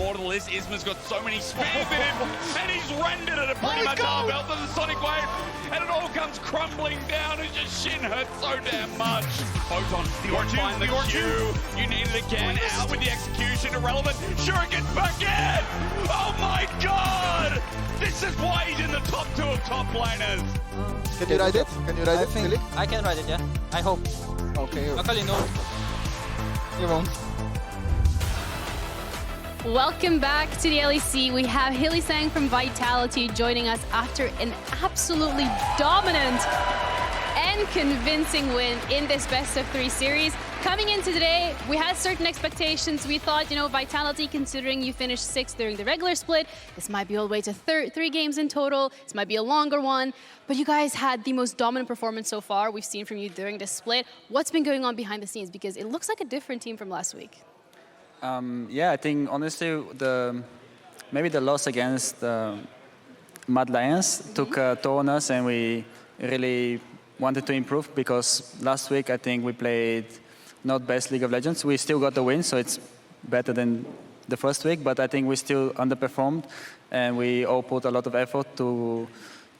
more to the list. Isma's got so many spams in him, and he's rendered it pretty much all belt of the Sonic Wave, and it all comes crumbling down, and just Shin hurts so damn much. Photon still find the Q. You need it again. Out with the execution, irrelevant. Shuriken back in! Oh my god! This is why he's in the top 2 of top laners. Can you ride it? Can you ride it, Philly? I can ride it, yeah. I hope. Okay. Akali, no. You won't. Welcome back to the LEC. We have Hylissang from Vitality joining us after an absolutely dominant and convincing win in this best-of-3 series. Coming into today, we had certain expectations. We thought, you know, Vitality, considering you finished 6th during the regular split, this might be all the way to 3 games in total. This might be a longer one. But you guys had the most dominant performance so far we've seen from you during this split. What's been going on behind the scenes? Because it looks like a different team from last week. Yeah, I think honestly, maybe the loss against Mad Lions took a toll on us, and we really wanted to improve because last week I think we played not best League of Legends. We still got the win, so it's better than the first week, but I think we still underperformed, and we all put a lot of effort to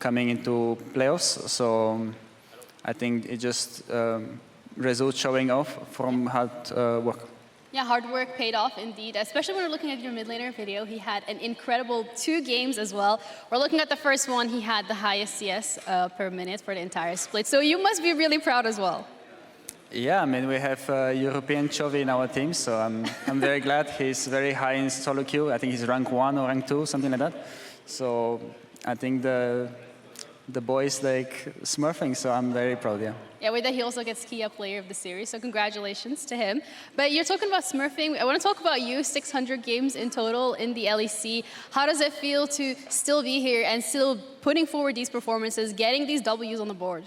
coming into playoffs. So I think it just results showing off from hard work. Yeah, hard work paid off indeed, especially when we're looking at your mid laner video. He had an incredible 2 games as well. We're looking at the first one, he had the highest CS per minute for the entire split. So you must be really proud as well. Yeah, I mean, we have European Chovy in our team, so I'm very glad. He's very high in solo queue. I think he's rank 1 or rank 2, something like that. So I think the boy is like smurfing, so I'm very proud, yeah. Yeah, with that he also gets key up player of the series, so congratulations to him. But you're talking about smurfing. I want to talk about you, 600 games in total in the LEC. How does it feel to still be here and still putting forward these performances, getting these Ws on the board?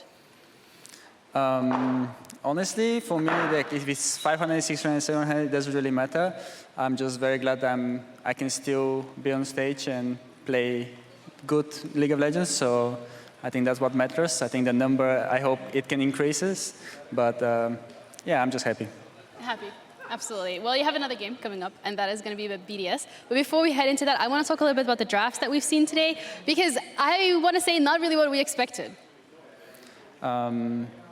Honestly, for me, like, if it's 500, 600, 700, it doesn't really matter. I'm just very glad I can still be on stage and play good League of Legends. So I think that's what matters. I think the number, I hope it can increases. But yeah, I'm just happy. Happy, absolutely. Well, you have another game coming up, and that is going to be with Vedius. But before we head into that, I want to talk a little bit about the drafts that we've seen today, because I want to say not really what we expected.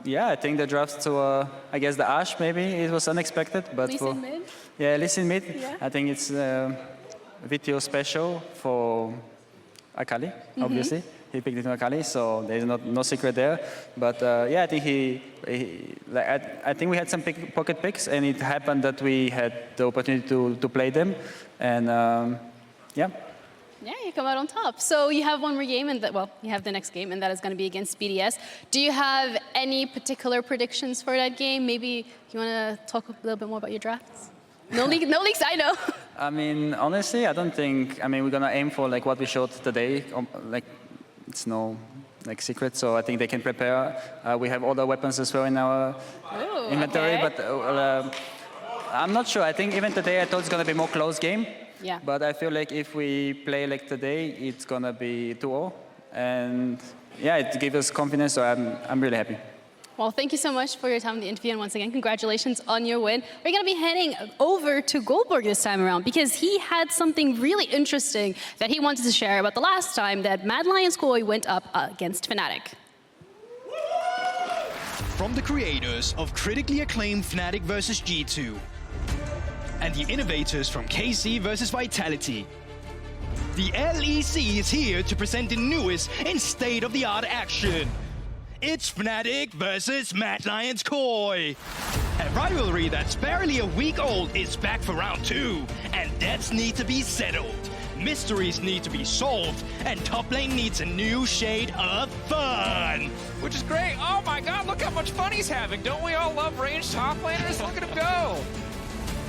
Yeah, I think the drafts to, I guess, the Ashe, maybe, it was unexpected. But Lee Sin mid? Yeah, Lee Sin mid. Yeah. I think it's video special for Akali, obviously. He picked it to Akali, so there's no secret there. But yeah, I think I think we had some pocket picks, and it happened that we had the opportunity to play them, and yeah. Yeah, you come out on top. So you have one more game, and well, you have the next game, and that is going to be against BDS. Do you have any particular predictions for that game? Maybe you want to talk a little bit more about your drafts? No leaks, I know. I mean, honestly, I don't think. I mean, we're gonna aim for like what we showed today. Like, it's no like secret. So I think they can prepare. We have all the weapons as well in our inventory, okay. But I'm not sure. I think even today I thought it's gonna be more close game. Yeah. But I feel like if we play like today, it's gonna be 2-0, and yeah, it gives us confidence. So I'm really happy. Well, thank you so much for your time in the interview, and once again, congratulations on your win. We're going to be heading over to Goldberg this time around because he had something really interesting that he wanted to share about the last time that Mad Lions Koi went up against Fnatic. From the creators of critically acclaimed Fnatic vs G2 and the innovators from KC vs Vitality, the LEC is here to present the newest and state-of-the-art action. It's Fnatic vs Mad Lions Koi. A rivalry that's barely a week old is back for round 2, and debts need to be settled. Mysteries need to be solved, and top lane needs a new shade of fun. Which is great. Oh my god, look how much fun he's having. Don't we all love ranged top laners? Look at him go.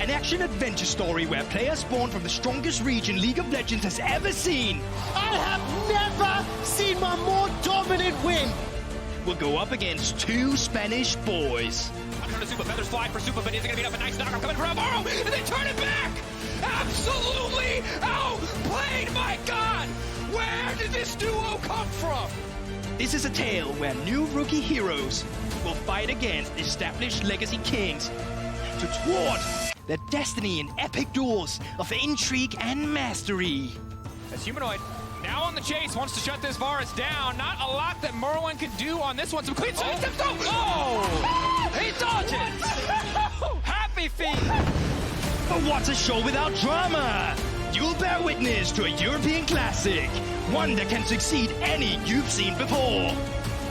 An action-adventure story where players spawn from the strongest region League of Legends has ever seen. I have never seen a more dominant win. Will go up against 2 Spanish boys. I'm trying to Supa, feathers fly for Supa, but he's gonna beat up a nice knocker coming for Alvaro, and they turn it back! Absolutely outplayed, my god! Where did this duo come from? This is a tale where new rookie heroes will fight against established legacy kings to thwart their destiny in epic duels of intrigue and mastery. As Humanoid now on the chase, wants to shut this Varus down. Not a lot that Myrwn can do on this one. Some clean steps. Oh! He dodges! Happy feet! But what's a show without drama? You'll bear witness to a European classic, one that can succeed any you've seen before.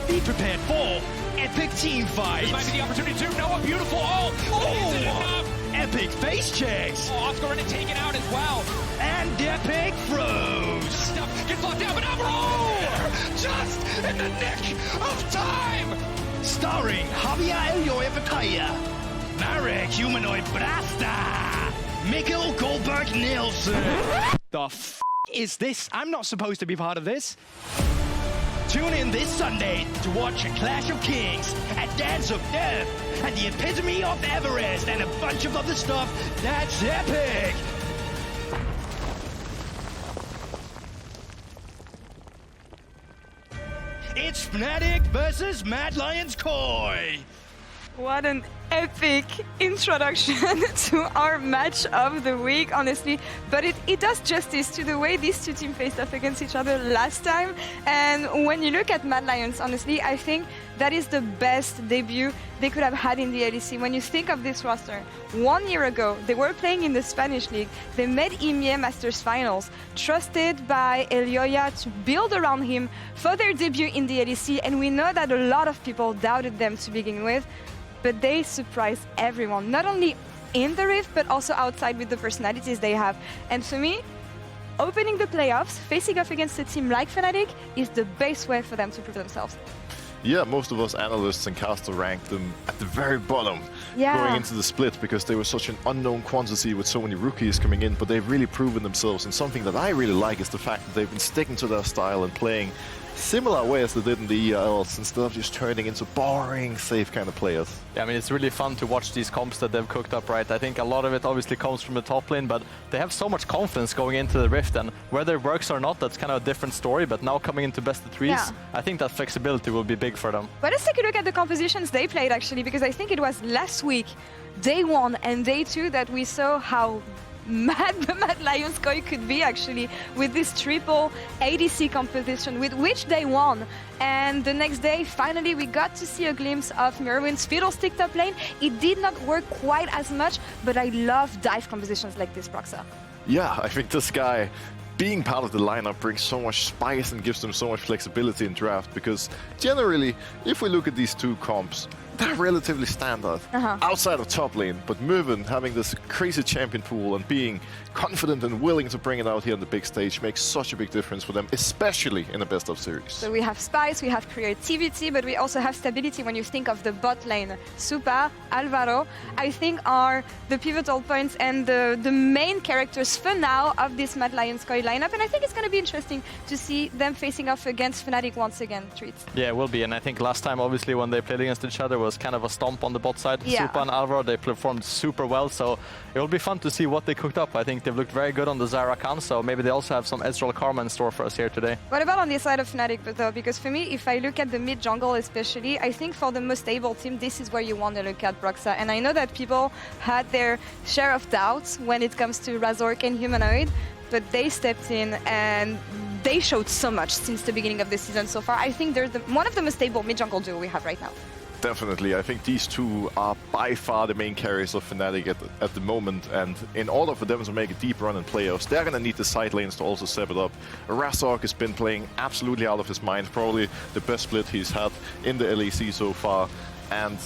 Be prepared for epic team fights. This might be the opportunity to know a beautiful ult. Is it enough? Epic face checks. Oh, Oscarinin taken out as well. And epic throws. Stuff gets locked down, but Alvaro! Just in the nick of time! Starring Javier Elyoya Vakaya, Marek Humanoid Brasta, Mikkel Goldberg Nielsen. The f is this? I'm not supposed to be part of this. Tune in this Sunday to watch a Clash of Kings, a Dance of Death, and the epitome of Everest, and a bunch of other stuff that's epic. It's Fnatic versus Mad Lions Koi. What an epic introduction to our match of the week, honestly. But it does justice to the way these two teams faced off against each other last time. And when you look at Mad Lions, honestly, I think that is the best debut they could have had in the LEC. When you think of this roster, 1 year ago, they were playing in the Spanish League. They made EMEA Masters Finals, trusted by Elyoya to build around him for their debut in the LEC. And we know that a lot of people doubted them to begin with. But they surprised everyone, not only in the Rift, but also outside with the personalities they have. And for me, opening the playoffs, facing off against a team like Fnatic, is the best way for them to prove themselves. Yeah, most of us analysts and caster ranked them at the very bottom going into the split because they were such an unknown quantity with so many rookies coming in, but they've really proven themselves. And something that I really like is the fact that they've been sticking to their style and playing similar way as they did in the ELs instead of just turning into boring, safe kind of players. Yeah, I mean, it's really fun to watch these comps that they've cooked up, right? I think a lot of it obviously comes from the top lane, but they have so much confidence going into the Rift, and whether it works or not, that's kind of a different story, but now coming into best of threes, I think that flexibility will be big for them. But let's take a look at the compositions they played, actually, because I think it was last week, day 1 and day 2, that we saw how mad the Mad Lions Koi could be, actually, with this triple ADC composition, with which they won. And the next day, finally, we got to see a glimpse of Myrwn's Fiddlestick top lane. It did not work quite as much, but I love dive compositions like this, Broxah. Yeah, I think this guy, being part of the lineup, brings so much spice and gives them so much flexibility in draft, because generally, if we look at these two comps, they're relatively standard outside of top lane, but Myrwn having this crazy champion pool and being confident and willing to bring it out here on the big stage makes such a big difference for them, especially in the best of series. So we have spice, we have creativity, but we also have stability. When you think of the bot lane, Supa, Alvaro, I think are the pivotal points and the main characters for now of this Mad Lions Koi lineup, and I think it's going to be interesting to see them facing off against Fnatic once again, Treatz. Yeah, it will be, and I think last time, obviously, when they played against each other was kind of a stomp on the bot side. Supa and Alvaro, they performed super well, so it will be fun to see what they cooked up. I think they've looked very good on the Zyra Khan, so maybe they also have some Ezreal Karma in store for us here today. What about on the side of Fnatic, though? Because for me, if I look at the mid-jungle especially, I think for the most stable team, this is where you want to look at Broxah. And I know that people had their share of doubts when it comes to Razork and Humanoid, but they stepped in and they showed so much since the beginning of the season so far. I think they're one of the most stable mid-jungle duo we have right now. Definitely. I think these two are by far the main carriers of Fnatic at the moment, and in order for them to make a deep run in playoffs, they're going to need the side lanes to also step it up. Razork has been playing absolutely out of his mind, probably the best split he's had in the LEC so far, and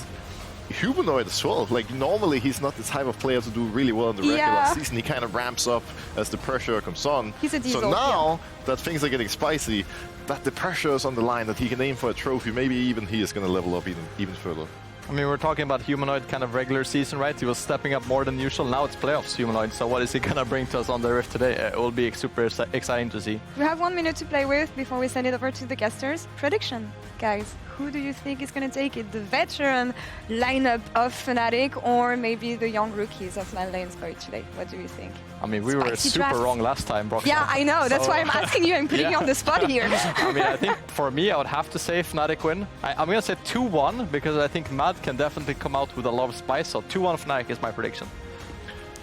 Humanoid as well. Like, normally he's not the type of player to do really well in the regular season. He kind of ramps up as the pressure comes on. He's a diesel, so now that things are getting spicy, that the pressure is on the line, that he can aim for a trophy, maybe even he is going to level up even further. I mean, we're talking about Humanoid kind of regular season, right? He was stepping up more than usual. Now it's playoffs Humanoid, so what is he going to bring to us on the Rift today? It will be super exciting to see. We have 1 minute to play with before we send it over to the casters. Prediction, guys. Who do you think is going to take it? The veteran lineup of Fnatic or maybe the young rookies of Mad Lions Koi today? What do you think? I mean, we were super wrong last time, Broxah. Yeah, I know. That's why I'm asking you and putting you on the spot here. I mean, I think for me, I would have to say Fnatic win. I'm going to say 2-1 because I think Mad can definitely come out with a lot of spice. So 2-1 Fnatic is my prediction.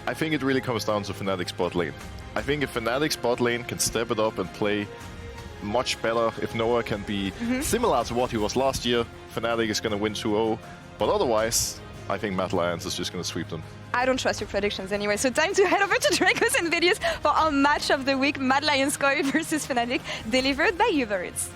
I think it really comes down to Fnatic's bot lane. I think if Fnatic's bot lane can step it up and play much better, if Noah can be similar to what he was last year, Fnatic is going to win 2-0. But otherwise, I think Mad Lions is just going to sweep them. I don't trust your predictions anyway, so time to head over to Drakos and Vedius for our match of the week, Mad Lions versus Fnatic, delivered by you, Varus.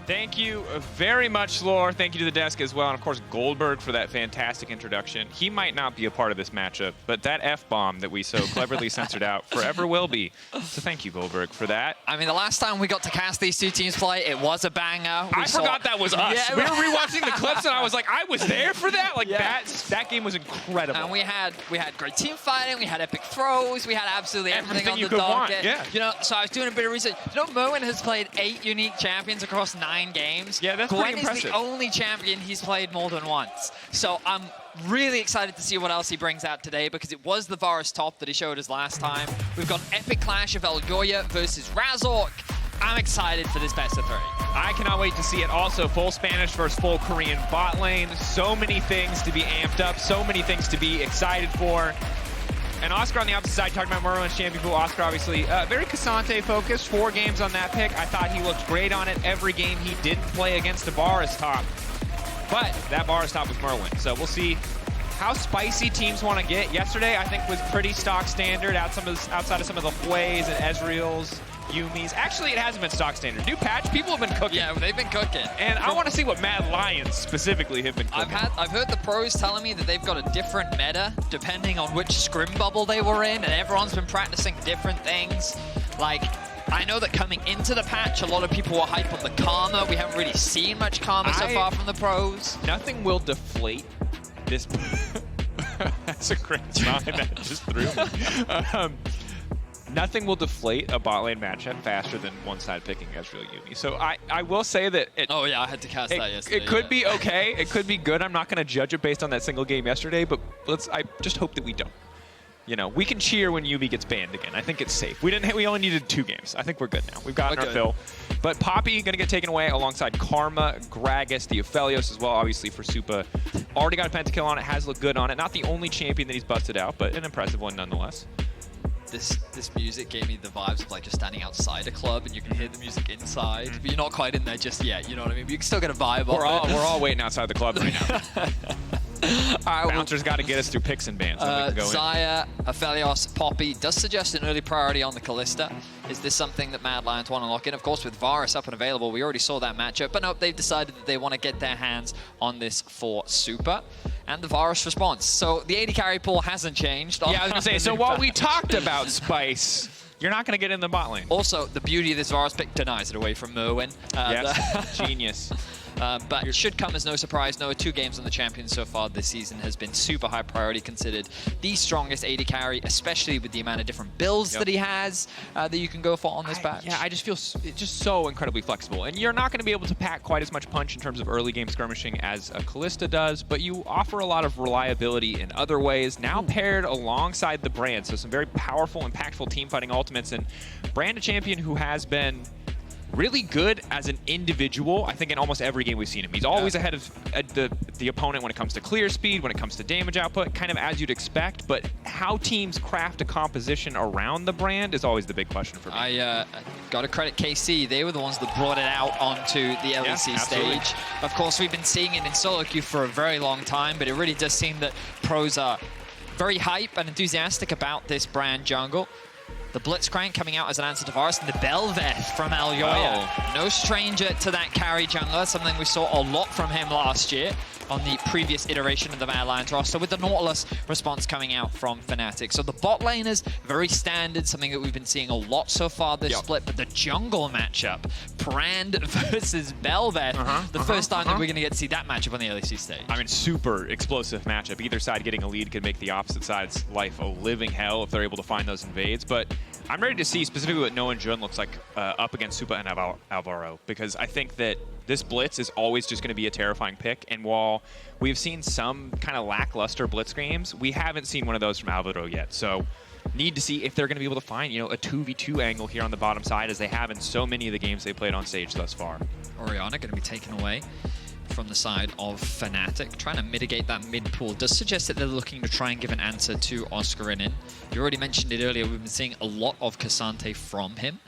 Thank you very much, Laure. Thank you to the desk as well. And of course, Goldberg for that fantastic introduction. He might not be a part of this matchup, but that F-bomb that we so cleverly censored out forever will be. So thank you, Goldberg, for that. I mean, the last time we got to cast these two teams play, it was a banger. I forgot that was us. Yeah, we were rewatching the clips, and I was like, I was there for that? Like, that game was incredible. And we had great team fighting, we had epic throws, we had absolutely everything on you the could want, docket. yeah. You know, so I was doing a bit of research. You know, Myrwn has played 8 unique champions across 9 games. Yeah, that's Gwen pretty impressive. is the only champion he's played more than once. So I'm really excited to see what else he brings out today, because it was the Varus top that he showed us last time. We've got an epic clash of Elyoya versus Razork. I'm excited for this best of 3. I cannot wait to see it. Also, full Spanish versus full Korean bot lane. So many things to be amped up, so many things to be excited for. And Oscar on the opposite side, talking about Myrwn's champion pool. Oscar, obviously, very Cassante focused. 4 games on that pick. I thought he looked great on it. Every game he didn't play against the Varus top. But that Varus top was Myrwn. So we'll see how spicy teams want to get. Yesterday, I think, was pretty stock standard outside of some of the Hueys and Ezreals, Yumis. Actually, it hasn't been stock standard. New patch, people have been cooking. Yeah, they've been cooking. And I want to see what Mad Lions specifically have been cooking. I've heard the pros telling me that they've got a different meta depending on which scrim bubble they were in, and everyone's been practicing different things. Like, I know that coming into the patch, a lot of people were hyped on the Karma. We haven't really seen much Karma so far from the pros. Nothing will deflate this. That's a great sign that just threw me. Nothing will deflate a bot lane matchup faster than one side picking Ezreal Yumi. So I will say that oh yeah, I had to cast that yesterday. It could be okay. It could be good. I'm not going to judge it based on that single game yesterday, but I just hope that we don't. You know, we can cheer when Yumi gets banned again. I think it's safe. We only needed 2 games. I think we're good now. We've gotten our fill. But Poppy going to get taken away alongside Karma, Gragas, the Aphelios as well, obviously for Supa. Already got a pentakill on it, has looked good on it. Not the only champion that he's busted out, but an impressive one nonetheless. This music gave me the vibes of like just standing outside a club and you can hear the music inside, but you're not quite in there just yet, you know what I mean? But you can still get a vibe We're all waiting outside the club right now. Bouncer's got to get us through picks and bans. Xayah, Aphelios, Poppy does suggest an early priority on the Kalista. Is this something that Mad Lions want to lock in? Of course, with Varus up and available, we already saw that matchup, but nope, they've decided that they want to get their hands on this for Supa. And the Varus response. So the AD carry pool hasn't changed. Yeah, I was going to say, so while we talked about spice, you're not going to get in the bot lane. Also, the beauty of this Varus pick denies it away from Myrwn. Yes, genius. But it should come as no surprise. Noah, 2 games on the champion so far this season has been super high priority, considered the strongest AD carry, especially with the amount of different builds that he has that you can go for on this patch. Yeah, I just feel it's just so incredibly flexible. And you're not going to be able to pack quite as much punch in terms of early game skirmishing as a Kalista does, but you offer a lot of reliability in other ways, now paired alongside the Brand. So some very powerful, impactful team fighting ultimates, and Brand, a champion who has been really good as an individual, I think, in almost every game we've seen him. He's always ahead of the opponent when it comes to clear speed, when it comes to damage output, kind of as you'd expect, but how teams craft a composition around the Brand is always the big question for me. I got to credit KC. They were the ones that brought it out onto the LEC stage. Of course, we've been seeing it in solo queue for a very long time, but it really does seem that pros are very hype and enthusiastic about this Brand jungle. The Blitzcrank coming out as an answer to Varus, and the Bel'Veth from Elyoya. Oh. No stranger to that carry jungler, something we saw a lot from him last year on the previous iteration of the Mad Lions roster, with the Nautilus response coming out from Fnatic. So the bot lane is very standard, something that we've been seeing a lot so far this split, but the jungle matchup, Brand versus Bel'Veth, the first time that we're going to get to see that matchup on the LEC stage. I mean, super explosive matchup. Either side getting a lead could make the opposite side's life a living hell if they're able to find those invades, but I'm ready to see specifically what Noah and Jun looks like up against Supa and Alvaro, because I think that this Blitz is always just going to be a terrifying pick, and while we've seen some kind of lackluster Blitz games, we haven't seen one of those from Alvaro yet. So need to see if they're going to be able to find, you know, a 2v2 angle here on the bottom side, as they have in so many of the games they played on stage thus far. Orianna going to be taken away from the side of Fnatic, trying to mitigate that mid pool. Does suggest that they're looking to try and give an answer to Oscarinin. You already mentioned it earlier, we've been seeing a lot of K'Sante from him.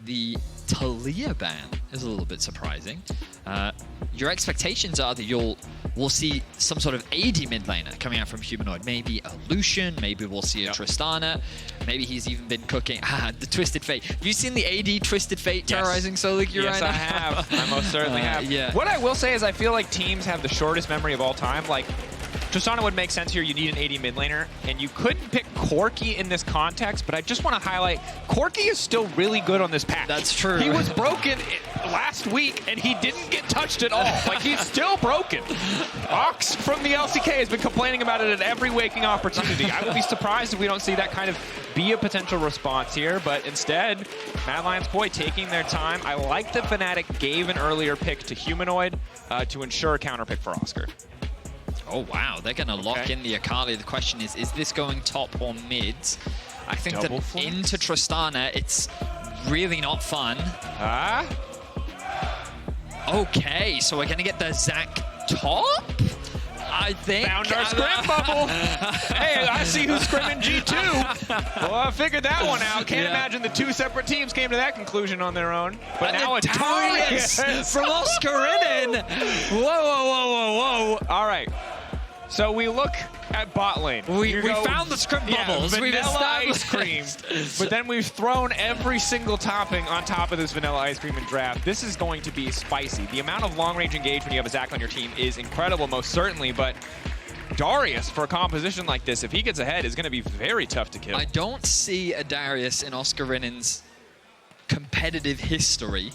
The Taliyah ban is a little bit surprising. Your expectations are that we'll see some sort of AD mid laner coming out from Humanoid. Maybe a Lucian, maybe we'll see a Tristana, maybe he's even been cooking the Twisted Fate. Have you seen the AD Twisted Fate terrorizing solo queue right now? Yes, I have. I most certainly have. Yeah. What I will say is I feel like teams have the shortest memory of all time. Like, Tristana would make sense here. You need an AD mid laner, and you couldn't pick Corki in this context, but I just want to highlight, Corki is still really good on this patch. That's true. He was broken last week, and he didn't get touched at all. Like, he's still broken. Ox from the LCK has been complaining about it at every waking opportunity. I would be surprised if we don't see that kind of be a potential response here, but instead, Mad Lions Koi taking their time. I like that Fnatic gave an earlier pick to Humanoid to ensure a counter pick for Oscar. Oh, wow. They're going to lock in the Akali. The question is this going top or mids? I think that into Tristana, it's really not fun. Okay, so we're going to get the Zac top? I think. Found our scrim bubble. Hey, I see who's scrimming G2. Well, I figured that one out. Can't imagine the two separate teams came to that conclusion on their own. But and now a Darius from Oscarinin. Whoa, whoa, whoa, whoa, whoa. All right. So we look at bot lane. We found the scrim bubbles. Vanilla ice cream. But then we've thrown every single topping on top of this vanilla ice cream and draft. This is going to be spicy. The amount of long-range engage when you have a Zac on your team is incredible, most certainly. But Darius, for a composition like this, if he gets ahead, is going to be very tough to kill. I don't see a Darius in Oscarinin's competitive history.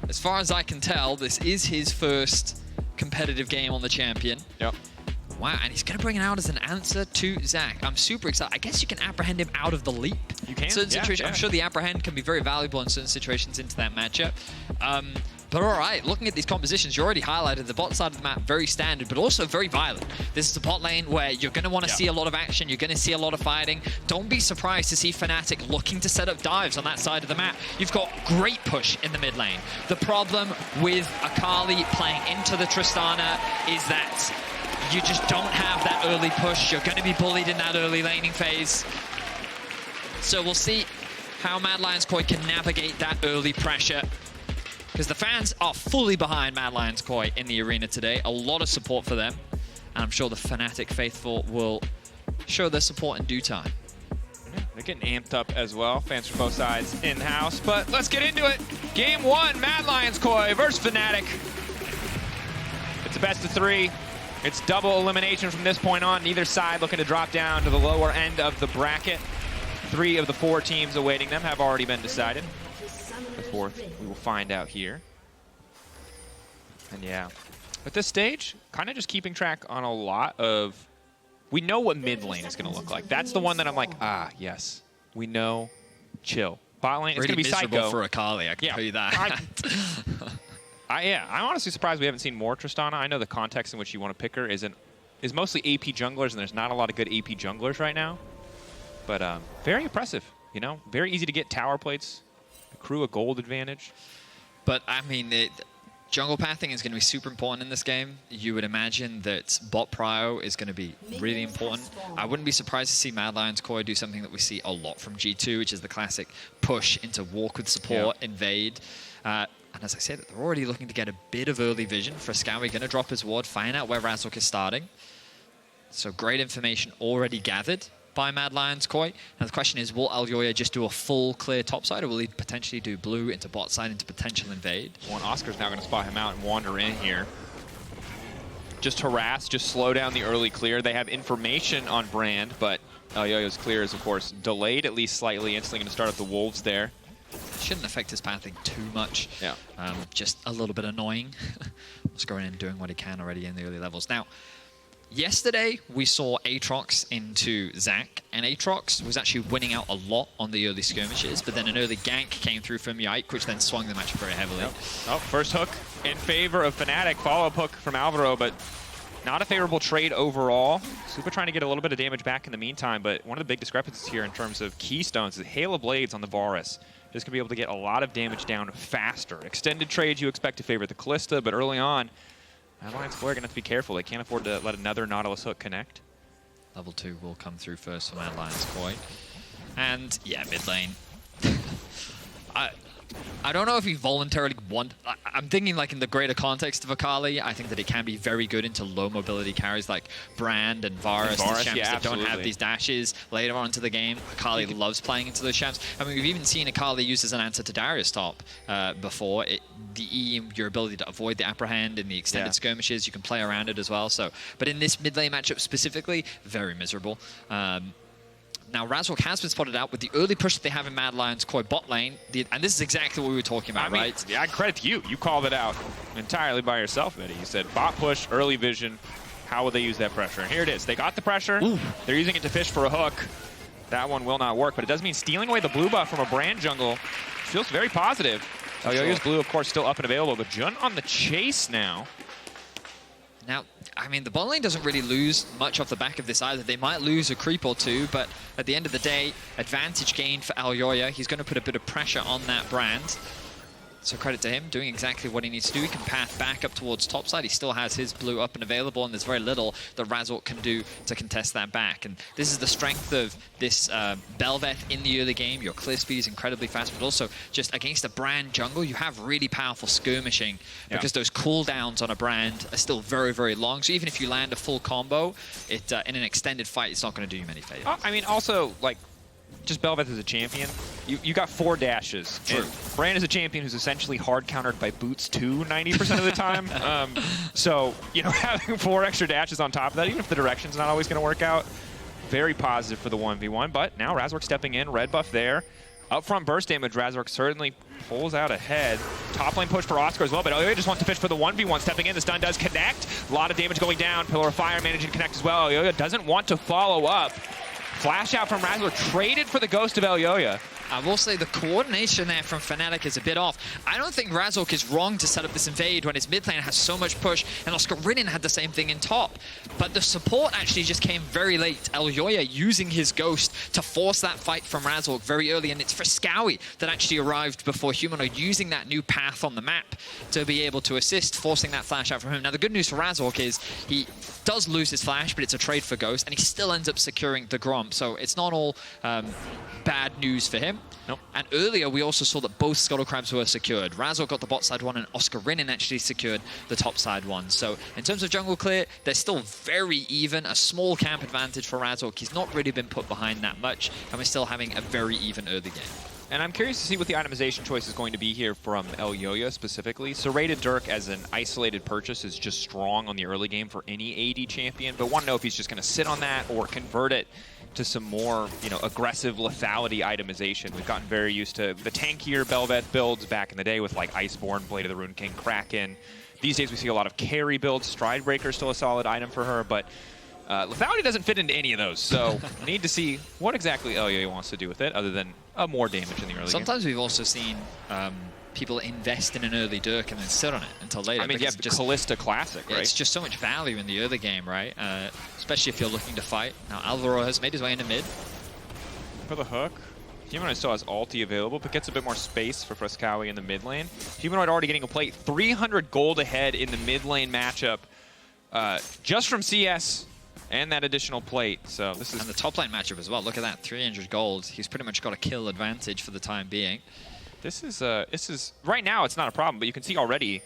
As far as I can tell, this is his first competitive game on the champion. Yep. Wow, and he's going to bring it out as an answer to Zac. I'm super excited. I guess you can apprehend him out of the leap. You can, certain situations. I'm sure the apprehend can be very valuable in certain situations into that matchup. But all right, looking at these compositions, you already highlighted the bot side of the map, very standard, but also very violent. This is the bot lane where you're going to want to see a lot of action. You're going to see a lot of fighting. Don't be surprised to see Fnatic looking to set up dives on that side of the map. You've got great push in the mid lane. The problem with Akali playing into the Tristana is that you just don't have that early push. You're going to be bullied in that early laning phase. So we'll see how Mad Lions Koi can navigate that early pressure, because the fans are fully behind Mad Lions Koi in the arena today. A lot of support for them. And I'm sure the Fnatic faithful will show their support in due time. They're getting amped up as well. Fans from both sides in-house. But let's get into it. Game one, Mad Lions Koi versus Fnatic. It's a best of three. It's double elimination from this point on. Neither side looking to drop down to the lower end of the bracket. 3 of the 4 teams awaiting them have already been decided. The 4th we will find out here. And yeah, at this stage, kind of just keeping track on a lot of... We know what mid lane is going to look like. That's the one that I'm like, yes, we know. Chill. Bot lane, it's going to be Psycho. For Akali, I can tell you that. I'm honestly surprised we haven't seen more Tristana. I know the context in which you want to pick her is mostly AP junglers, and there's not a lot of good AP junglers right now. But very impressive, you know? Very easy to get tower plates, accrue a gold advantage. But, I mean, jungle pathing is going to be super important in this game. You would imagine that bot prio is going to be really important. I wouldn't be surprised to see Mad Lions Koi do something that we see a lot from G2, which is the classic push into walk with support, invade. And as I said, they're already looking to get a bit of early vision. Fresskowy going to drop his ward, find out where Razork is starting. So great information already gathered by Mad Lions Koi. Now the question is, will Elyoya just do a full clear topside, or will he potentially do blue into bot side into potential invade? Well, Oscar's now going to spot him out and wander in here. Just harass, just slow down the early clear. They have information on Brand, but Elyoya's clear is, of course, delayed at least slightly. Instantly going to start up the Wolves there. Shouldn't affect his pathing too much. Yeah. Just a little bit annoying. Oscarinin doing what he can already in the early levels. Now, yesterday we saw Aatrox into Zac, and Aatrox was actually winning out a lot on the early skirmishes, but then an early gank came through from Yike, which then swung the match very heavily. Oh, first hook in favor of Fnatic. Follow-up hook from Alvaro, but not a favorable trade overall. Supa trying to get a little bit of damage back in the meantime, but one of the big discrepancies here in terms of keystones is Hail of Blades on the Varus. Just going to be able to get a lot of damage down faster. Extended trades you expect to favor the Kalista, but early on, Alliance Square going to have to be careful. They can't afford to let another Nautilus hook connect. Level 2 will come through first for Mad Lions Koi. And yeah, mid lane. I don't know if he voluntarily want. I'm thinking like in the greater context of Akali, I think that it can be very good into low mobility carries like Brand and Varus, these champs that don't have these dashes later on into the game. Akali loves playing into those champs. I mean, we've even seen Akali used as an answer to Darius top before. Your ability to avoid the apprehend in the extended skirmishes, you can play around it as well. So, but in this mid lane matchup specifically, very miserable. Now, Razork has been spotted out with the early push that they have in Mad Lions Koi bot lane. And this is exactly what we were talking about, right? Yeah, credit to you. You called it out entirely by yourself, Eddie. You said bot push, early vision. How will they use that pressure? And here it is. They got the pressure. Ooh. They're using it to fish for a hook. That one will not work, but it does mean stealing away the blue buff from a Brand jungle feels very positive. Elyoya's blue, of course, still up and available, but Jun on the chase now. Now, I mean, the bot lane doesn't really lose much off the back of this either. They might lose a creep or two, but at the end of the day, advantage gained for Elyoya. He's going to put a bit of pressure on that Brand. So credit to him, doing exactly what he needs to do. He can path back up towards topside. He still has his blue up and available, and there's very little that Razork can do to contest that back. And this is the strength of this Bel'Veth in the early game. Your clear speed is incredibly fast, but also just against a Brand jungle, you have really powerful skirmishing because those cooldowns on a Brand are still very, very long. So even if you land a full combo, it in an extended fight, it's not going to do you many favors. I mean, also, like, just Bel'Veth as a champion, you got 4 dashes. True. Brand is a champion who's essentially hard countered by boots too 90% of the time. So, you know, having 4 extra dashes on top of that, even if the direction's not always going to work out, very positive for the 1v1. But now Razork stepping in, red buff there. Upfront burst damage, Razork certainly pulls out ahead. Top lane push for Oscar as well, but Elyoya just wants to fish for the 1v1. Stepping in, the stun does connect. A lot of damage going down. Pillar of Fire managing to connect as well. Elyoya doesn't want to follow up. Flash out from Razork, traded for the ghost of Elyoya. I will say the coordination there from Fnatic is a bit off. I don't think Razork is wrong to set up this invade when his mid lane has so much push, and Oscarinin had the same thing in top. But the support actually just came very late. Elyoya using his ghost to force that fight from Razork very early, and it's Fresskowy that actually arrived before Humanoid, using that new path on the map to be able to assist, forcing that flash out from him. Now the good news for Razork is he does lose his flash, but it's a trade for ghost, and he still ends up securing the Gromp, so it's not all bad news for him. Nope. And earlier, we also saw that both Scuttle Crabs were secured. Razork got the bot side one, and Oscarinin actually secured the top side one. So in terms of jungle clear, they're still very even. A small camp advantage for Razork. He's not really been put behind that much, and we're still having a very even early game. And I'm curious to see what the itemization choice is going to be here from Elyoya specifically. Serrated Dirk as an isolated purchase is just strong on the early game for any AD champion, but want to know if he's just going to sit on that or convert it to some more, you know, aggressive lethality itemization. We've gotten very used to the tankier Bel'Veth builds back in the day with like Iceborne, Blade of the Rune King, Kraken. These days we see a lot of carry builds. Stridebreaker is still a solid item for her, but lethality doesn't fit into any of those. So we need to see what exactly Elyoya wants to do with it other than more damage in the early game. Sometimes we've also seen people invest in an early Dirk and then sit on it until later. I mean, yeah, just Kalista Classic, right? It's just so much value in the early game, right? Especially if you're looking to fight. Now, Alvaro has made his way into mid. For the hook. Humanoid still has ulti available, but gets a bit more space for Fresskowy in the mid lane. Humanoid already getting a plate. 300 gold ahead in the mid lane matchup just from CS and that additional plate. So this is... And the top lane matchup as well. Look at that, 300 gold. He's pretty much got a kill advantage for the time being. This is right now it's not a problem, but you can see already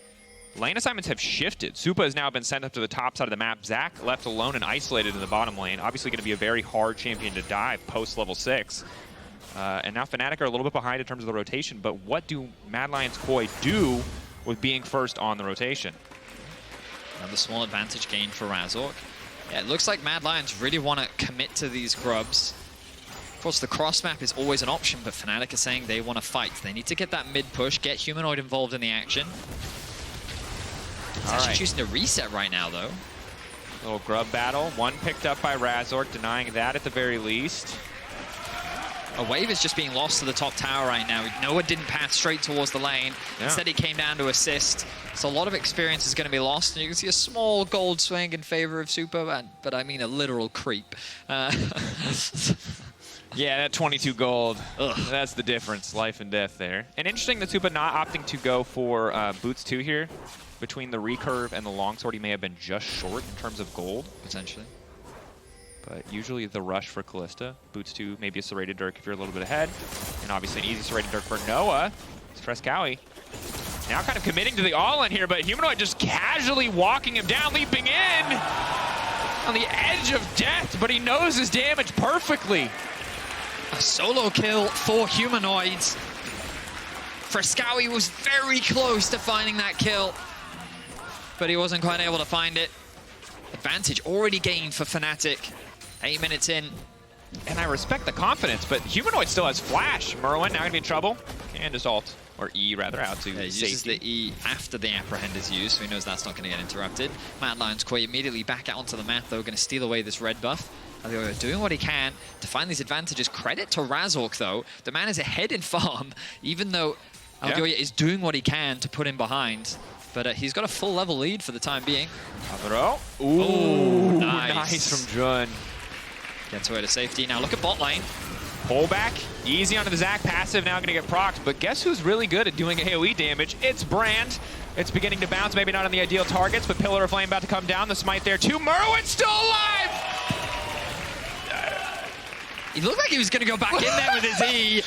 lane assignments have shifted. Supa has now been sent up to the top side of the map. Zac left alone and isolated in the bottom lane. Obviously going to be a very hard champion to dive post level 6. And now Fnatic are a little bit behind in terms of the rotation, but what do Mad Lions Koi do with being first on the rotation? Another small advantage gained for Razork. Yeah, it looks like Mad Lions really want to commit to these grubs. Of course, the cross map is always an option, but Fnatic are saying they want to fight. They need to get that mid push, get Humanoid involved in the action. He's actually choosing to reset right now, though. Little grub battle. One picked up by Razork, denying that at the very least. A wave is just being lost to the top tower right now. Noah didn't pass straight towards the lane. Yeah. Instead, he came down to assist. So a lot of experience is going to be lost. And you can see a small gold swing in favor of Supa, but I mean a literal creep. Yeah, that 22 gold. Ugh. That's the difference, life and death there. And interesting that Supa not opting to go for Boots 2 here. Between the recurve and the longsword, he may have been just short in terms of gold. Potentially. But usually the rush for Kalista. Boots 2, maybe a serrated Dirk if you're a little bit ahead. And obviously an easy serrated Dirk for Noah. It's Fresskowy. Now kind of committing to the all-in here, but Humanoid just casually walking him down, leaping in on the edge of death, but he knows his damage perfectly. A solo kill for Humanoids. Fresskowy was very close to finding that kill, but he wasn't quite able to find it. Advantage already gained for Fnatic. 8 minutes in. And I respect the confidence, but Humanoid still has flash. Myrwn now gonna be in trouble. And his ult, or E rather, out to he safety. uses the E after the apprehend is used, so he knows that's not going to get interrupted. Mad Lions Koi immediately back out onto the map, though, going to steal away this red buff. Elyoya doing what he can to find these advantages. Credit to Razork, though. The man is ahead in farm, even though Elyoya is doing what he can to put him behind. But he's got a full level lead for the time being. Alvaro. Ooh, nice from Jun. Gets away to safety. Now look at bot lane. Pull back, easy onto the Zac passive, now gonna get procced. But guess who's really good at doing AoE damage? It's Brand. It's beginning to bounce, maybe not on the ideal targets, but Pillar of Flame about to come down. The smite there too. Myrwn still alive! He looked like he was gonna go back in there with his E.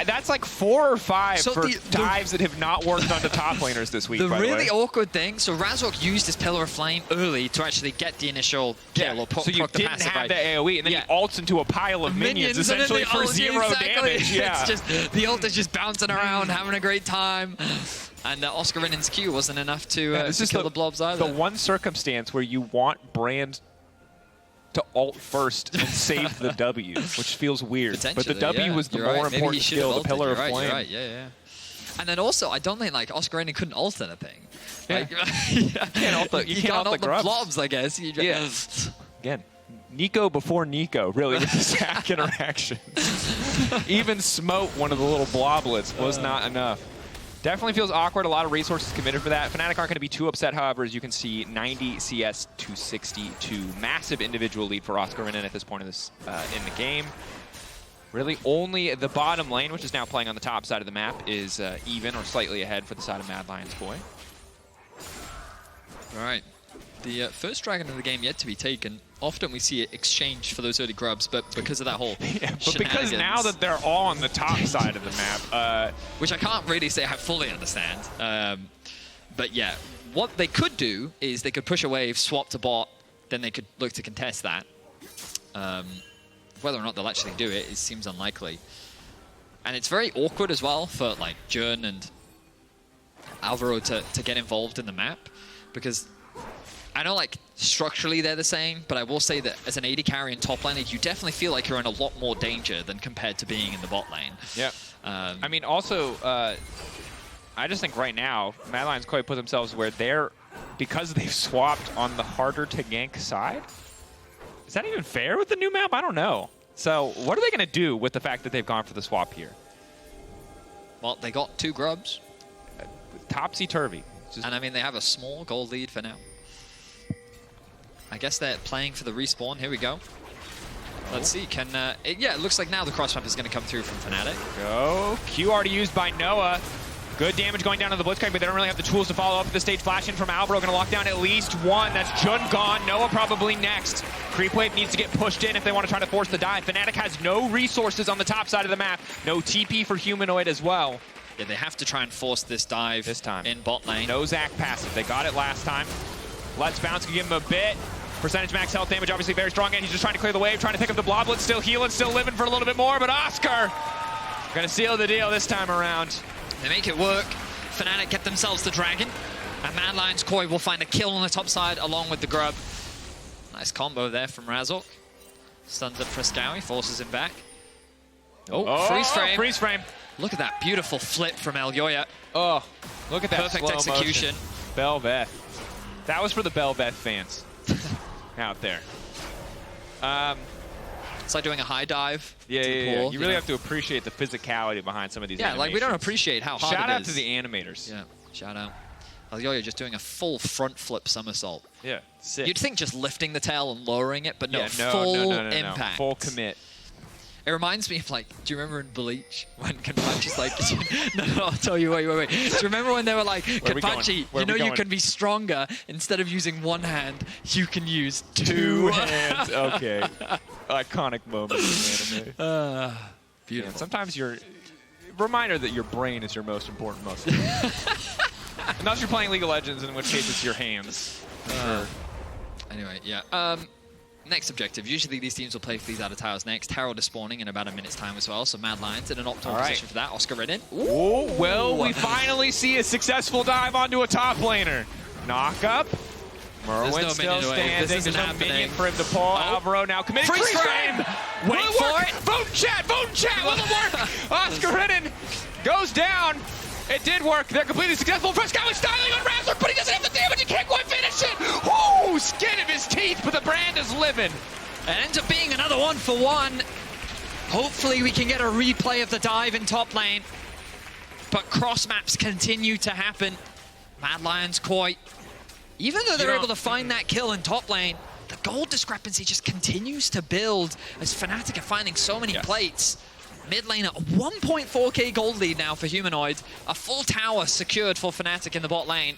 That's like 4 or 5 for dives that have not worked onto top laners this week, The by the really way. awkward thing, so Razork used his Pillar of Flame early to actually get the initial kill or so you didn't passive, have the AoE, and then he ults into a pile of minions essentially for 0 damage. Yeah. It's just, the ult is just bouncing around, having a great time. And Oscarinin's Q wasn't enough to kill the blobs either. The one circumstance where you want Brand to ult first and save the W, which feels weird. But the W was the more important skill, the Pillar of Flame. You're right, yeah. And then also, I don't think like Oscarinin couldn't ult anything. Like, you can't ult the grubs. Blobs, I guess. Again, Nico before Nico, really, with the Zac interaction. Even Smote, one of the little bloblets, was not enough. Definitely feels awkward. A lot of resources committed for that. Fnatic aren't going to be too upset, however, as you can see, 90 CS to 62. Massive individual lead for Oscarinin at this point in the game. Really, only the bottom lane, which is now playing on the top side of the map, is even or slightly ahead for the side of Mad Lions Koi. All right. The first dragon of the game yet to be taken. Often we see it exchanged for those early grubs, but because of that whole but because now that they're all on the top side of the map, which I can't really say I fully understand. But yeah, what they could do is they could push a wave, swap to bot, then they could look to contest that. Whether or not they'll actually do it, it seems unlikely. And it's very awkward as well for like Jun and Alvaro to get involved in the map, because I know like structurally they're the same, but I will say that as an AD carry and top laner, you definitely feel like you're in a lot more danger than compared to being in the bot lane. Yeah. I mean, also, I just think right now, Mad Lions Koi put themselves where they're, because they've swapped on the harder to gank side. Is that even fair with the new map? I don't know. So what are they going to do with the fact that they've gone for the swap here? Well, they got 2 grubs. Topsy-turvy. And I mean, they have a small gold lead for now. I guess they're playing for the respawn. Here we go. Let's see. Can yeah, it looks like now the cross map is going to come through from Fnatic. Go. Q already used by Noah. Good damage going down to the Blitzcrank, but they don't really have the tools to follow up at the stage. Flash in from Alvaro, going to lock down at least one. That's Jun gone. Noah probably next. Creep wave needs to get pushed in if they want to try to force the dive. Fnatic has no resources on the top side of the map. No TP for Humanoid as well. Yeah, they have to try and force this dive this time in bot lane. No Zac passive. They got it last time. Let's Bounce can give him a bit. Percentage max health damage, obviously very strong, and he's just trying to clear the wave, trying to pick up the bloblet, still healing, still living for a little bit more, but Oscar gonna seal the deal this time around. They make it work. Fnatic get themselves the dragon, and Mad Lions Koi will find a kill on the top side along with the grub. Nice combo there from Razork. Stuns up Fresskowy, forces him back. Oh, freeze frame. Freeze frame. Look at that beautiful flip from Elyoya. Oh, look at that perfect slow execution. Motion. Bel'Veth. That was for the Bel'Veth fans out there. It's like doing a high dive. Yeah, to the yeah, pool, you really have to appreciate the physicality behind some of these animations. Like we don't appreciate how hard Shout it out is. to the animators. Yeah, shout out. Elyoya just doing a full front flip somersault. Yeah, sick. You'd think just lifting the tail and lowering it, but no, Yeah, full no. impact. Full commit. It reminds me of, like, do you remember in Bleach when Kenpachi's like, no, I'll tell you, wait. Do you remember when they were like, Kenpachi, you know you can be stronger, instead of using one hand, you can use two hands. Okay. Iconic moment in anime. Beautiful. Yeah, sometimes reminder that your brain is your most important muscle. Unless you're playing League of Legends, in which case it's your hands. Anyway, yeah. Next objective. Usually these teams will play for these out of towers next. Herald is spawning in about a minute's time as well, so Mad Lions in an optimal position for that. Oscarinin. Oh, well, we finally see a successful dive onto a top laner. Knock up. Myrwn still standing. There's no minion for him to pull. Alvaro now committing. Freeze frame! Wait for it! Vote chat! Will it work? Oscarinin goes down. It did work. They're completely successful. Fresskowy styling on Razork, but he doesn't have the damage. He can't quite finish it. Ooh, skin of his teeth, but the brand is living. It ends up being another 1-for-1. Hopefully we can get a replay of the dive in top lane. But cross maps continue to happen. Mad Lions Koi, even though they're able to find that kill in top lane, the gold discrepancy just continues to build as Fnatic are finding so many plates. Mid lane at 1.4k gold lead now for Humanoid. A full tower secured for Fnatic in the bot lane.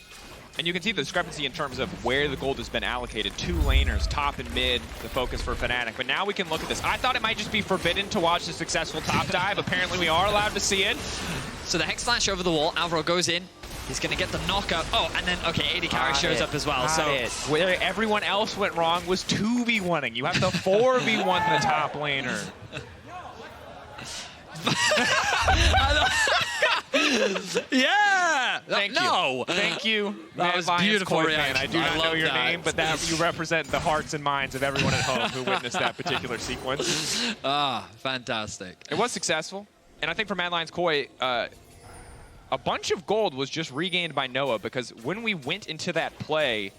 And you can see the discrepancy in terms of where the gold has been allocated. 2 laners, top and mid, the focus for Fnatic. But now we can look at this. I thought it might just be forbidden to watch the successful top dive. Apparently we are allowed to see it. So the Hex Slash over the wall. Alvaro goes in. He's going to get the knockup. Oh, and then, okay, AD carry shows up as well. So where everyone else went wrong was 2v1ing. You have to 4v1 the top laner. Yeah! Thank you. That was beautiful reaction. I do not know your name, but you represent the hearts and minds of everyone at home who witnessed that particular sequence. Fantastic. It was successful. And I think for Mad Lions Koi, a bunch of gold was just regained by Noah, because when we went into that play,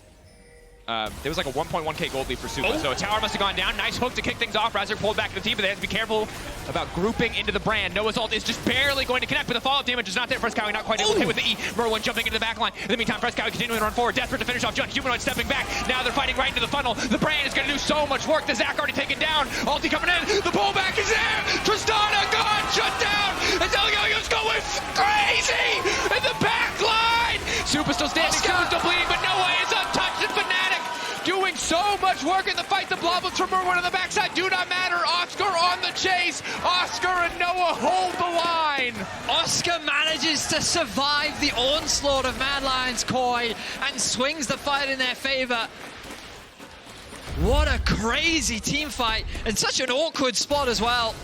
there was like a 1.1k gold lead for Supa. So a tower must have gone down. Nice hook to kick things off. Razork pulled back to the team, but they have to be careful about grouping into the brand. Noah's ult is just barely going to connect, but the follow-up damage is not there. Fresskowy not quite able to hit with the E. Myrwn jumping into the back line. In the meantime, Fresskowy continuing to run forward, desperate to finish off Jun. Humanoid stepping back. Now they're fighting right into the funnel. The brand is going to do so much work. The Zac already taken down. Ulti coming in. The pullback is there. Tristana gone. Shut down. As Elyoya's going crazy in the back line. Supa still standing. Supa still bleeding, but Noah is untouched. And Fnatic doing so much work in the fight. The Blobblets from Myrwn on the backside do not matter. Oscar on the chase. Oscar and Noah hold the line. Oscar manages to survive the onslaught of Mad Lions Koi and swings the fight in their favor. What a crazy team fight, and such an awkward spot as well.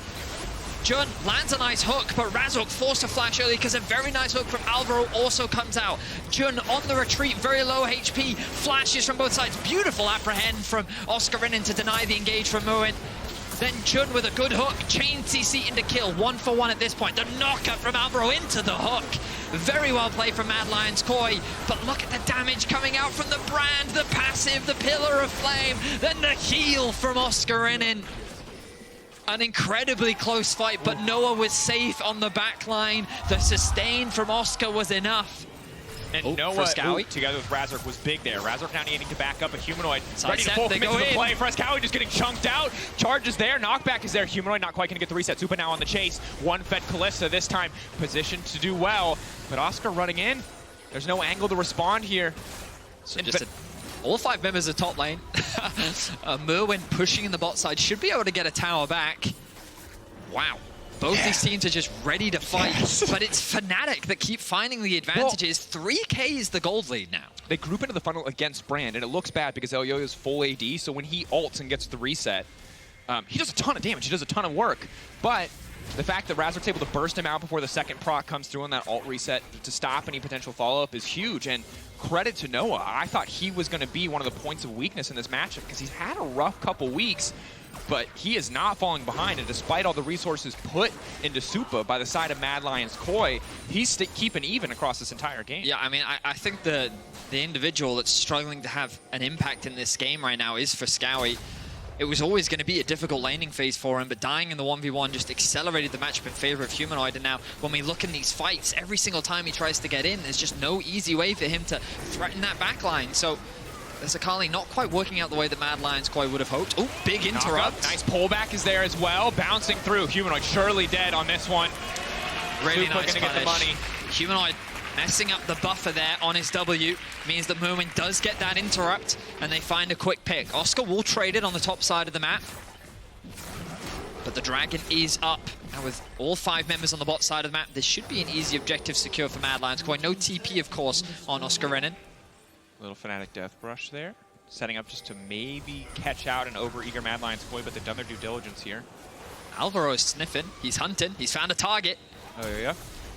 Jun lands a nice hook, but Razork forced to flash early because a very nice hook from Alvaro also comes out. Jun on the retreat, very low HP, flashes from both sides. Beautiful apprehend from Oscarinin to deny the engage from Myrwn. Then Jun with a good hook, chain CC into kill, 1-for-1 at this point. The knockup from Alvaro into the hook. Very well played from Mad Lions Koi, but look at the damage coming out from the brand, the passive, the Pillar of Flame, then the heal from Oscarinin. An incredibly close fight, but Noah was safe on the back line. The sustain from Oscar was enough. And Noah, together with Razork, was big there. Razork now needing to back up a Humanoid. Ready to full commit to the play. Fresskowy just getting chunked out. Charge is there. Knockback is there. Humanoid not quite going to get the reset. Supa now on the chase. One-fed Kalista this time. Positioned to do well. But Oscar running in. There's no angle to respond here. So just all 5 members of top lane. Myrwn pushing in the bot side. Should be able to get a tower back. Wow. Both these teams are just ready to fight, but it's Fnatic that keep finding the advantages. 3k is the gold lead now. They group into the funnel against Brand, and it looks bad because Elyoya is full AD, so when he ults and gets the reset, he does a ton of damage, he does a ton of work. But the fact that Razork's able to burst him out before the second proc comes through on that ult reset to stop any potential follow-up is huge, and credit to Noah. I thought he was going to be one of the points of weakness in this matchup because he's had a rough couple weeks, but he is not falling behind, and despite all the resources put into Supa by the side of Mad Lions Koi, he's keeping even across this entire game. Yeah, I mean, I think the individual that's struggling to have an impact in this game right now is Fresskowy. it was always going to be a difficult laning phase for him, but dying in the 1v1 just accelerated the matchup in favor of Humanoid. And now when we look in these fights, every single time he tries to get in, there's just no easy way for him to threaten that backline. So there's Akali not quite working out the way that Mad Lions Koi would have hoped. Oh, big interrupt. Nice pullback is there as well. Bouncing through. Humanoid surely dead on this one. Really Supa nice gonna get the money. Humanoid messing up the buffer there on his W means that Myrwn does get that interrupt, and they find a quick pick. Oscar will trade it on the top side of the map, but the Dragon is up. And with all 5 members on the bot side of the map, this should be an easy objective secure for Mad Lions Koi. No TP, of course, on Oscarinin. Little Fnatic Death Brush there. Setting up just to maybe catch out an overeager Mad Lions Koi, but they've done their due diligence here. Alvaro is sniffing. He's hunting. He's found a target. Oh, yeah.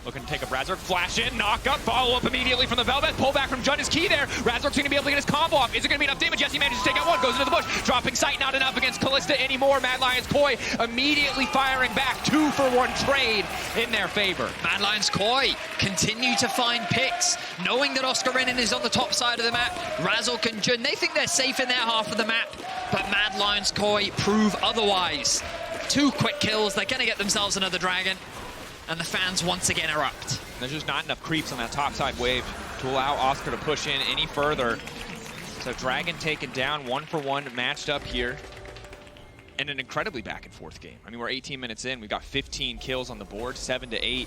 Looking to take up Razork, flash in, knock up, follow up immediately from the Bel'Veth, pull back from Jun is key there. Razork's going to be able to get his combo off. Is it going to be enough damage? Yes, he manages to take out one, goes into the bush, dropping sight, not enough against Kalista anymore. Mad Lions Koi immediately firing back, 2-for-1 trade in their favor. Mad Lions Koi continue to find picks, knowing that Oscarinin is on the top side of the map. Razork and Jun, they think they're safe in their half of the map, but Mad Lions Koi prove otherwise. 2 quick kills, they're going to get themselves another Dragon. And the fans once again erupt. There's just not enough creeps on that top side wave to allow Oscar to push in any further. So Dragon taken down, 1-for-1 matched up here. And an incredibly back and forth game. I mean, we're 18 minutes in, we've got 15 kills on the board, 7-8.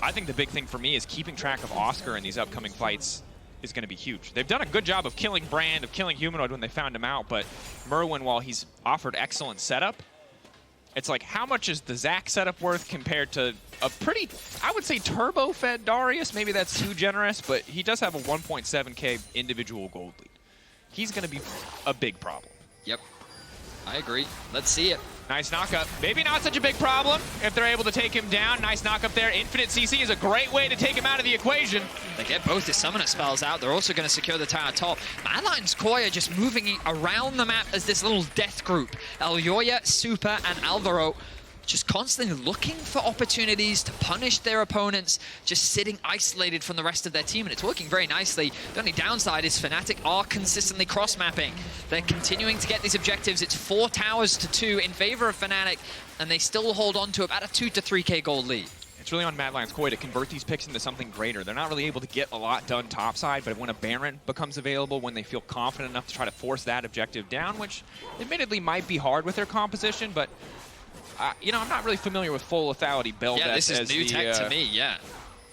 I think the big thing for me is keeping track of Oscar in these upcoming fights is going to be huge. They've done a good job of killing Brand, of killing Humanoid when they found him out, but Myrwn, while he's offered excellent setup, it's like, how much is the Zac setup worth compared to a pretty, I would say, turbo-fed Darius? Maybe that's too generous, but he does have a 1.7k individual gold lead. He's going to be a big problem. Yep, I agree. Let's see it. Nice knockup. Maybe not such a big problem if they're able to take him down. Nice knockup there. Infinite CC is a great way to take him out of the equation. They get both his summoner spells out. They're also going to secure the tower top. Mad Lions Koi are just moving around the map as this little death group. Elyoya, Supa, and Alvaro just constantly looking for opportunities to punish their opponents, just sitting isolated from the rest of their team, and it's working very nicely. The only downside is Fnatic are consistently cross-mapping. They're continuing to get these objectives. It's 4 towers to 2 in favor of Fnatic, and they still hold on to about a 2 to 3k gold lead. It's really on Mad Lions Koi to convert these picks into something greater. They're not really able to get a lot done topside, but when a Baron becomes available, when they feel confident enough to try to force that objective down, which admittedly might be hard with their composition, but you know, I'm not really familiar with full lethality Bel'Veth. Yeah, this is new tech to me, yeah.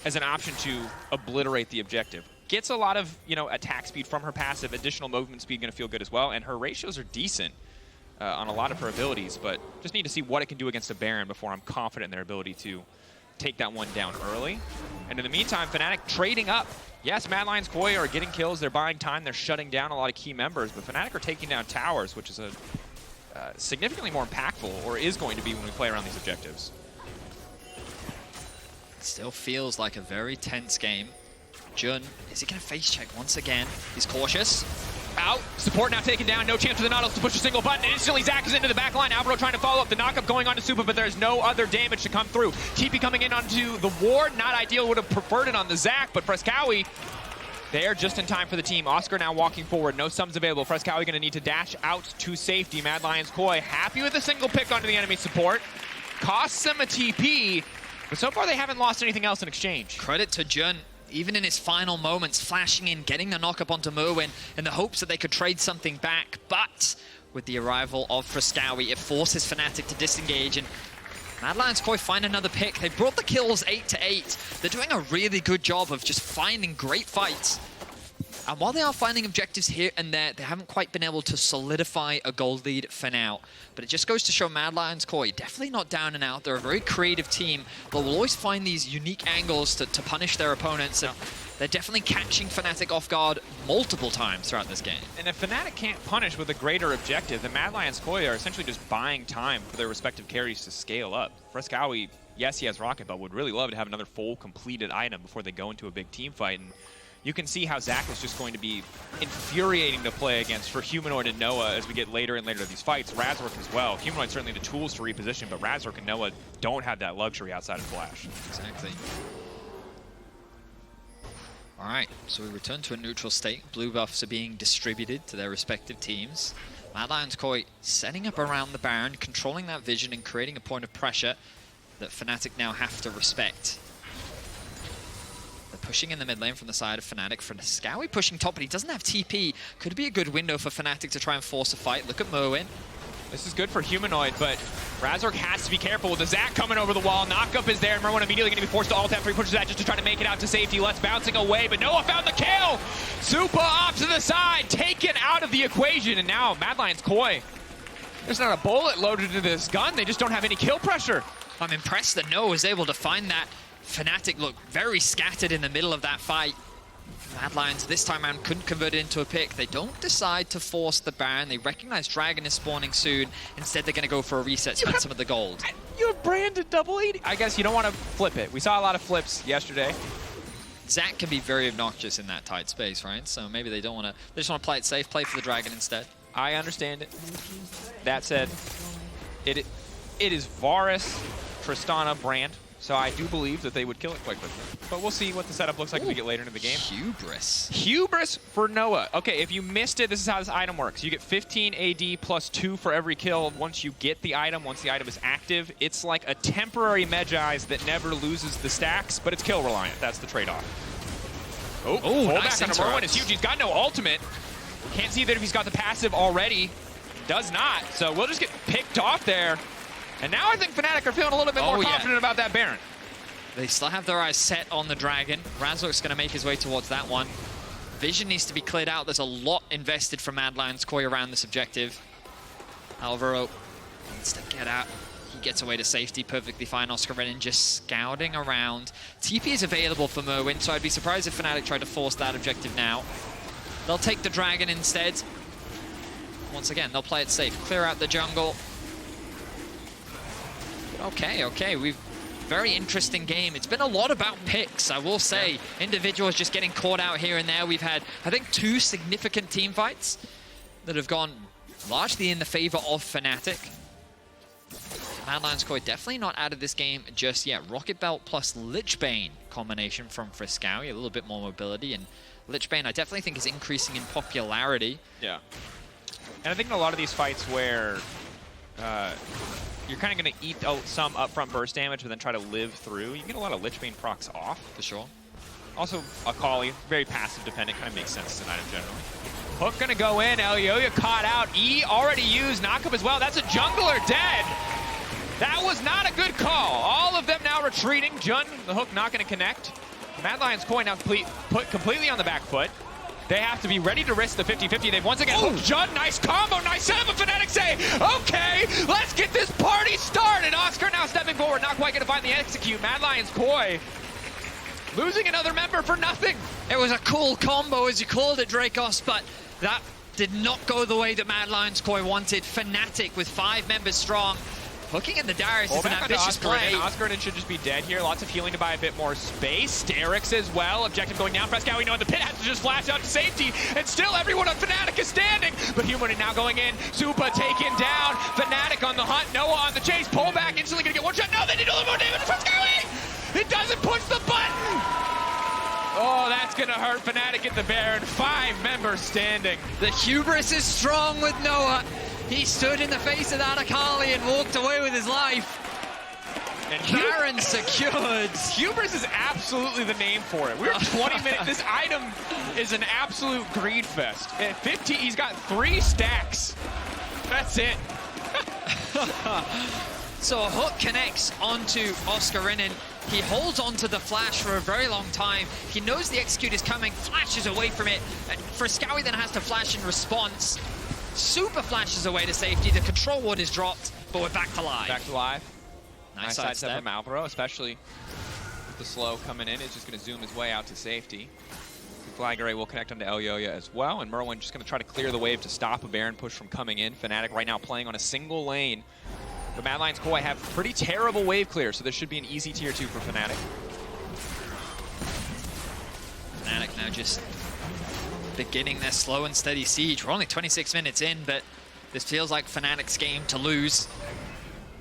As an option to obliterate the objective. Gets a lot of, you know, attack speed from her passive, additional movement speed going to feel good as well, and her ratios are decent on a lot of her abilities, but just need to see what it can do against a Baron before I'm confident in their ability to take that one down early. And in the meantime, Fnatic trading up. Yes, Mad Lions Koi are getting kills, they're buying time, they're shutting down a lot of key members, but Fnatic are taking down towers, which is a significantly more impactful, or is going to be when we play around these objectives. It still feels like a very tense game. Jun, is he going to face check once again? He's cautious. Out. Support now taken down. No chance for the Nautilus to push a single button. And instantly Zac is into the back line. Alvaro trying to follow up. The knockup going on to Supa, but there's no other damage to come through. TP coming in onto the ward. Not ideal. Would have preferred it on the Zac, but Fresskowy there just in time for the team. Oscar now walking forward. No sums available. Fresskowy going to need to dash out to safety. Mad Lions Koi happy with a single pick onto the enemy support. Costs them a TP, but so far they haven't lost anything else in exchange. Credit to Jun, even in his final moments, flashing in, getting the knock-up onto Myrwn in the hopes that they could trade something back. But with the arrival of Fresskowy, it forces Fnatic to disengage, and Mad Lions Koi find another pick. They brought the kills 8-8. They're doing a really good job of just finding great fights. And while they are finding objectives here and there, they haven't quite been able to solidify a gold lead for now. But it just goes to show Mad Lions Koi definitely not down and out. They're a very creative team, but will always find these unique angles to punish their opponents. And they're definitely catching Fnatic off guard multiple times throughout this game. And if Fnatic can't punish with a greater objective, the Mad Lions Koi are essentially just buying time for their respective carries to scale up. Fresskowy, yes, he has Rocket, but would really love to have another full completed item before they go into a big team fight. And you can see how Zac is just going to be infuriating to play against for Humanoid and Noah as we get later and later in these fights. Razork as well. Humanoid certainly the tools to reposition, but Razork and Noah don't have that luxury outside of Flash. Exactly. All right, so we return to a neutral state. Blue buffs are being distributed to their respective teams. Mad Lions Koi setting up around the Baron, controlling that vision and creating a point of pressure that Fnatic now have to respect. They're pushing in the mid lane from the side of Fnatic. Fresskowy pushing top, but he doesn't have TP. Could be a good window for Fnatic to try and force a fight. Look at Myrwn. This is good for Humanoid, but Razork has to be careful with the Zac coming over the wall. Knockup is there, and Myrwn immediately going to be forced to ult after he pushes that just to try to make it out to safety. Let's bouncing away, but Noah found the kill! Supa off to the side, taken out of the equation, and now Mad Lions Koi. There's not a bullet loaded into this gun, they just don't have any kill pressure. I'm impressed that Noah was able to find that. Fnatic looked very scattered in the middle of that fight. Mad Lions this time around couldn't convert it into a pick. They don't decide to force the Baron. They recognize Dragon is spawning soon. Instead, they're going to go for a reset, spend some of the gold. You have branded double 80. I guess you don't want to flip it. We saw a lot of flips yesterday. Zac can be very obnoxious in that tight space, right? So maybe they don't want to. They just want to play it safe, play for the Dragon instead. I understand it. That said, it is Varus, Tristana, brand. So I do believe that they would kill it quite quickly. But we'll see what the setup looks like as we get later into the game. Hubris. Hubris for Noah. Okay, if you missed it, this is how this item works. You get 15 AD plus 2 for every kill once you get the item, once the item is active. It's like a temporary Medjai's that never loses the stacks, but it's kill reliant. That's the trade-off. Oh, nice back on Myrwn is huge. He's got no ultimate. Can't see that if he's got the passive already. Does not. So we'll just get picked off there. And now I think Fnatic are feeling a little bit more confident about that Baron. They still have their eyes set on the Dragon. Razork's going to make his way towards that one. Vision needs to be cleared out. There's a lot invested from Mad Lions Koi around this objective. Alvaro needs to get out. He gets away to safety, perfectly fine. Oscarinin just scouting around. TP is available for Myrwn, so I'd be surprised if Fnatic tried to force that objective now. They'll take the Dragon instead. Once again, they'll play it safe. Clear out the jungle. Okay, we've very interesting game. It's been a lot about picks, I will say. Individuals just getting caught out here and there. We've had, I think, 2 significant team fights that have gone largely in the favor of Fnatic. Mad Lions Koi definitely not out of this game just yet. Rocket Belt plus Lichbane combination from Fresskowy, a little bit more mobility, and Lichbane I definitely think is increasing in popularity. Yeah. And I think in a lot of these fights where you're kind of going to eat some upfront burst damage but then try to live through, you get a lot of Lichbane procs off. For sure. Also, Akali, very passive dependent, kind of makes sense tonight in general. Hook going to go in, Elyoya caught out, E already used, knockup as well. That's a jungler dead. That was not a good call. All of them now retreating. Jun, the hook not going to connect. Mad Lions Koi now put completely on the back foot. They have to be ready to risk the 50-50. They've once again hooked Jun. Nice combo, nice setup. Fnatic say, okay, let's get this party started. Oscar now stepping forward, not quite going to find the execute. Mad Lions Koi losing another member for nothing. It was a cool combo, as you called it, Drakos, but that did not go the way that Mad Lions Koi wanted. Fnatic with 5 members strong. Hooking in the Darius is an ambitious play. Oscarinin should just be dead here. Lots of healing to buy a bit more space. Derrick's as well. Objective going down. Fresskowy, in the pit, has to just flash out to safety. And still everyone on Fnatic is standing. But Humanoid now going in. Supa taken down. Fnatic on the hunt. Noah on the chase. Pull back. Instantly going to get one shot. No, they need a little more damage. Fresskowy! It doesn't push the button! Oh, that's going to hurt Fnatic at the Baron. 5 members standing. The hubris is strong with Noah. He stood in the face of that Akali and walked away with his life. And Baron secured. Hubris is absolutely the name for it. We're 20 minutes. This item is an absolute greed fest. At 50, he's got 3 stacks. That's it. So a hook connects onto Oscarinin. He holds onto the flash for a very long time. He knows the execute is coming, flashes away from it. And Fresskowy then has to flash in response. Supa flashes away to safety. The control ward is dropped, but we're back to live. Back to live. Nice sidestep from Alvaro, especially with the slow coming in. It's just going to zoom his way out to safety. FLICKR will connect onto Elyoya as well, and Myrwn just going to try to clear the wave to stop a Baron push from coming in. Fnatic right now playing on a single lane. The Mad Lions Koi have pretty terrible wave clear, so this should be an easy tier 2 for Fnatic. Fnatic now just beginning their slow and steady siege. We're only 26 minutes in, but this feels like Fnatic's game to lose.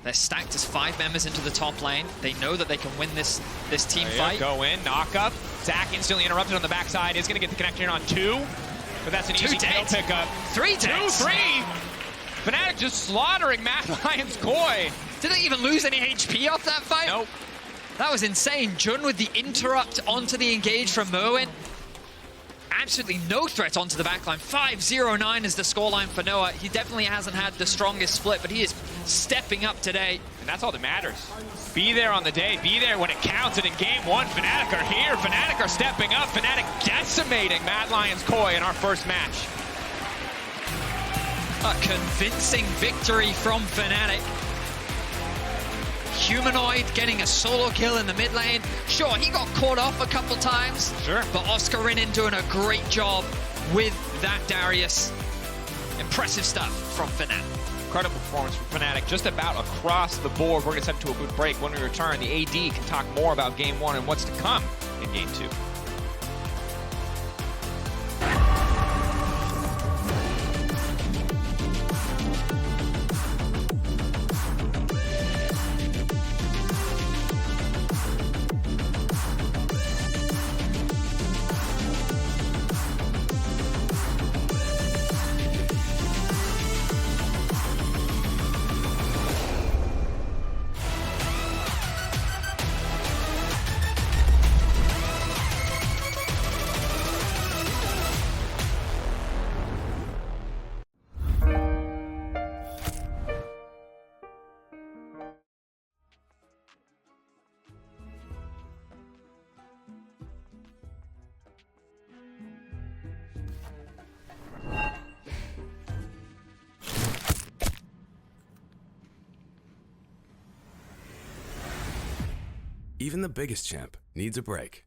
They're stacked as 5 members into the top lane. They know that they can win this team fight. Go in, knock up. Zach instantly interrupted on the backside, is going to get the connection on 2, but that's an easy tail pickup. 3 deaths. 2, 3! Fnatic just slaughtering Mad Lion's Koi. Did they even lose any HP off that fight? Nope. That was insane. Jun with the interrupt onto the engage from Myrwn. Absolutely no threat onto the backline. 5-0-9 is the scoreline for Noah. He definitely hasn't had the strongest split, but he is stepping up today. And that's all that matters. Be there on the day, be there when it counts, and in game 1, Fnatic are here. Fnatic are stepping up. Fnatic decimating Mad Lion's Koi in our first match. A convincing victory from Fnatic. Humanoid getting a solo kill in the mid lane. Sure, he got caught off a couple times. Sure. But Oscarinin doing a great job with that Darius. Impressive stuff from Fnatic. Incredible performance from Fnatic just about across the board. We're going to step to a good break. When we return, the AD can talk more about game 1 and what's to come in game 2. Even the biggest champ needs a break.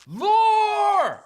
Laure!